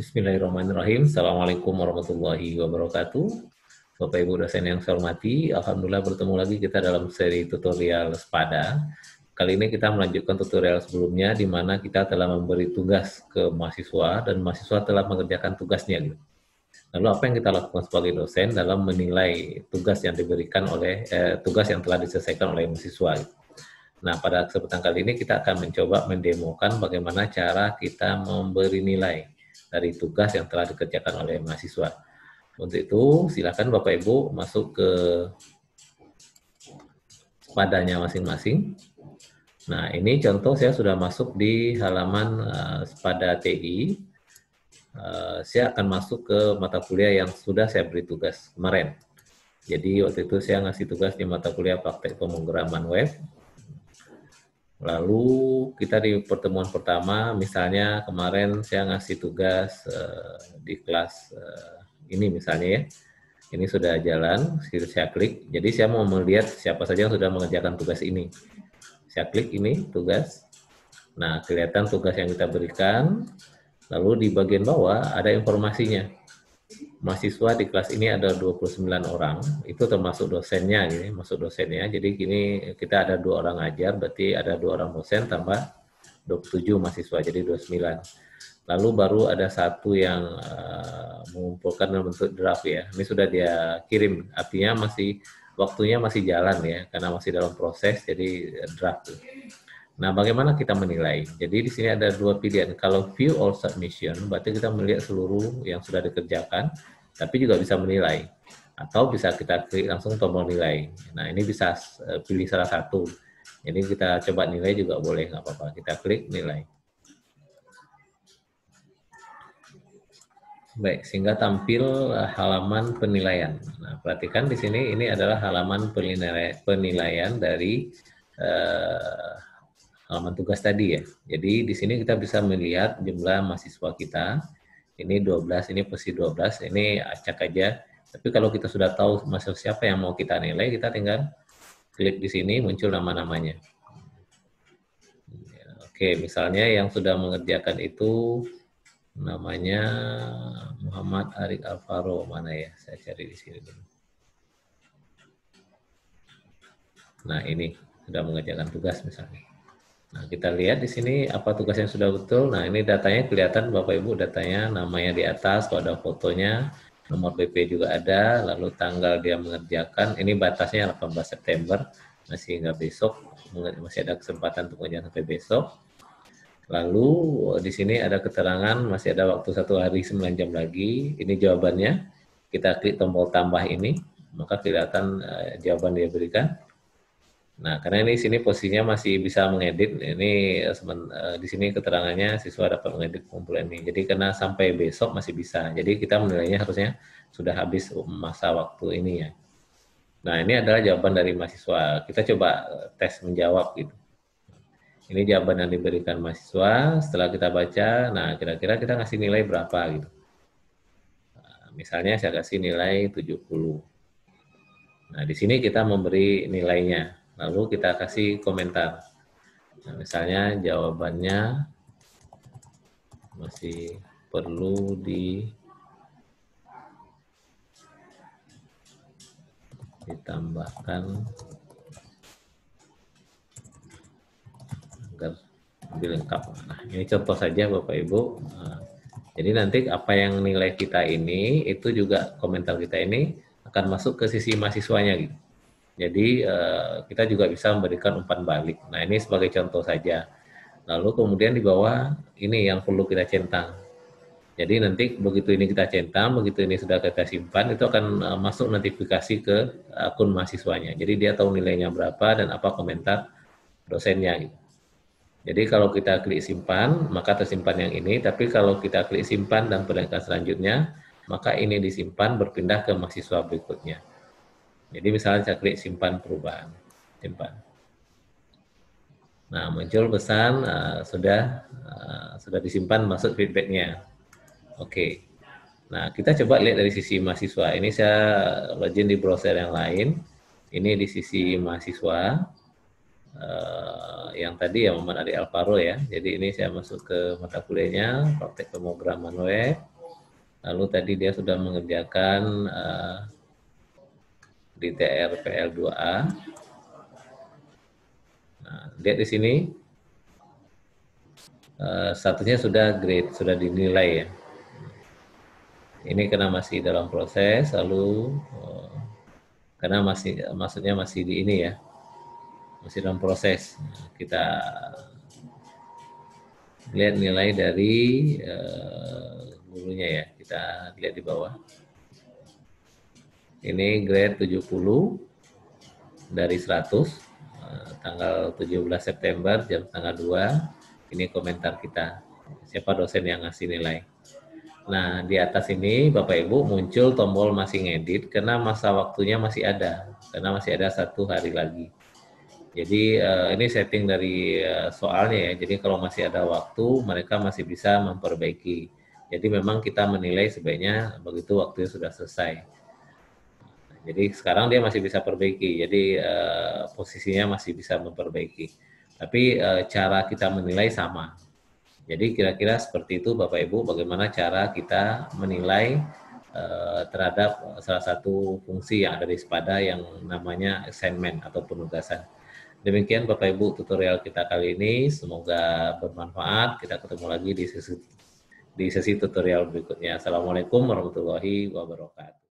Bismillahirrahmanirrahim. Assalamualaikum warahmatullahi wabarakatuh. Bapak Ibu dosen yang saya hormati, Alhamdulillah bertemu lagi kita dalam seri tutorial SPADA. Kali ini kita melanjutkan tutorial sebelumnya di mana kita telah memberi tugas ke mahasiswa dan mahasiswa telah mengerjakan tugasnya. Lalu apa yang kita lakukan sebagai dosen dalam menilai tugas yang diberikan oleh tugas yang telah diselesaikan oleh mahasiswa. Nah, pada kesempatan kali ini kita akan mencoba mendemokan bagaimana cara kita memberi nilai dari tugas yang telah dikerjakan oleh mahasiswa. Untuk itu, silakan Bapak Ibu masuk ke SPADA-nya masing-masing. Nah, ini contoh saya sudah masuk di halaman SPADA TI. Saya akan masuk ke mata kuliah yang sudah saya beri tugas kemarin. Jadi, waktu itu saya ngasih tugas di mata kuliah praktek pemrograman web. Lalu kita di pertemuan pertama, misalnya kemarin saya ngasih tugas di kelas ini misalnya ya, ini sudah jalan, saya klik. Jadi saya mau melihat siapa saja yang sudah mengerjakan tugas ini. Saya klik ini tugas. Nah, kelihatan tugas yang kita berikan. Lalu di bagian bawah ada informasinya. Mahasiswa di kelas ini ada 29 orang, itu termasuk dosennya, ini masuk dosennya. Jadi gini, kita ada 2 orang ajar, berarti ada 2 orang dosen tambah 27 mahasiswa, jadi 29. Lalu baru ada satu yang mengumpulkan dalam bentuk draft ya. Ini sudah dia kirim, artinya masih waktunya masih jalan ya, karena masih dalam proses, jadi draft. Nah, bagaimana kita menilai? Jadi di sini ada 2 pilihan. Kalau view all submission, berarti kita melihat seluruh yang sudah dikerjakan, tapi juga bisa menilai. Atau bisa kita klik langsung tombol nilai. Nah, ini bisa pilih salah satu. Jadi kita coba nilai juga boleh, nggak apa-apa. Kita klik nilai. Baik, sehingga tampil halaman penilaian. Nah, perhatikan di sini ini adalah halaman penilaian dari halaman tugas tadi ya. Jadi di sini kita bisa melihat jumlah mahasiswa kita. Ini 12, ini posisi 12, ini acak aja. Tapi kalau kita sudah tahu mahasiswa siapa yang mau kita nilai, kita tinggal klik di sini muncul nama-namanya. Oke, misalnya yang sudah mengerjakan itu namanya Muhammad Arik Alvaro, mana ya? Saya cari di sini dulu. Nah, ini sudah mengerjakan tugas misalnya. Nah, kita lihat di sini apa tugas yang sudah betul. Nah, ini datanya kelihatan Bapak Ibu, datanya namanya di atas, kalau ada fotonya, nomor BP juga ada, lalu tanggal dia mengerjakan, ini batasnya 18 September, masih hingga besok, masih ada kesempatan untuk mengerjakan sampai besok. Lalu di sini ada keterangan, masih ada waktu 1 hari 9 jam lagi, ini jawabannya, kita klik tombol tambah ini, maka kelihatan jawaban dia berikan. Nah, karena ini sini posisinya masih bisa mengedit, ini di sini keterangannya siswa dapat mengedit kumpulan ini. Jadi karena sampai besok masih bisa. Jadi kita menilainya harusnya sudah habis masa waktu ini ya. Nah, ini adalah jawaban dari mahasiswa. Kita coba tes menjawab gitu. Ini jawaban yang diberikan mahasiswa. Setelah kita baca, nah kira-kira kita ngasih nilai berapa gitu. Nah, misalnya saya kasih nilai 70. Nah, di sini kita memberi nilainya. Lalu kita kasih komentar. Nah, misalnya jawabannya masih perlu ditambahkan agar lebih lengkap. Nah, ini contoh saja Bapak Ibu. Nah, jadi nanti apa yang nilai kita ini, itu juga komentar kita ini akan masuk ke sisi mahasiswanya gitu. Jadi kita juga bisa memberikan umpan balik. Nah, ini sebagai contoh saja. Lalu kemudian di bawah ini yang perlu kita centang. Jadi nanti begitu ini kita centang, begitu ini sudah kita simpan, itu akan masuk notifikasi ke akun mahasiswanya. Jadi dia tahu nilainya berapa dan apa komentar dosennya. Gitu. Jadi kalau kita klik simpan, maka tersimpan yang ini. Tapi kalau kita klik simpan dan peringkat selanjutnya, maka ini disimpan berpindah ke mahasiswa berikutnya. Jadi misalnya saya klik simpan perubahan, simpan. Nah, muncul pesan sudah disimpan masuk feedbacknya. Oke. Nah, kita coba lihat dari sisi mahasiswa. Ini saya login di browser yang lain. Ini di sisi mahasiswa. yang tadi ya Muhammad Adi Alvaro ya. Jadi ini saya masuk ke mata kuliahnya praktek pemrograman web. Lalu tadi dia sudah mengerjakan di TRPL2A. Nah, lihat di sini statusnya sudah grade, sudah dinilai ya. Ini karena masih dalam proses, lalu karena maksudnya masih di ini ya, masih dalam proses. Kita lihat nilai dari gurunya ya, kita lihat di bawah. Ini grade 70 dari 100, tanggal 17 September jam setengah 2. Ini komentar kita, siapa dosen yang ngasih nilai. Nah, di atas ini Bapak Ibu muncul tombol masih ngedit karena masa waktunya masih ada, karena masih ada 1 hari lagi. Jadi ini setting dari soalnya ya, jadi kalau masih ada waktu mereka masih bisa memperbaiki. Jadi memang kita menilai sebaiknya begitu waktunya sudah selesai. Jadi sekarang dia masih bisa perbaiki, jadi posisinya masih bisa memperbaiki. Tapi cara kita menilai sama. Jadi kira-kira seperti itu Bapak Ibu, bagaimana cara kita menilai terhadap salah satu fungsi yang ada di Spada yang namanya assignment atau penugasan. Demikian Bapak Ibu tutorial kita kali ini, semoga bermanfaat. Kita ketemu lagi di sesi tutorial berikutnya. Assalamualaikum warahmatullahi wabarakatuh.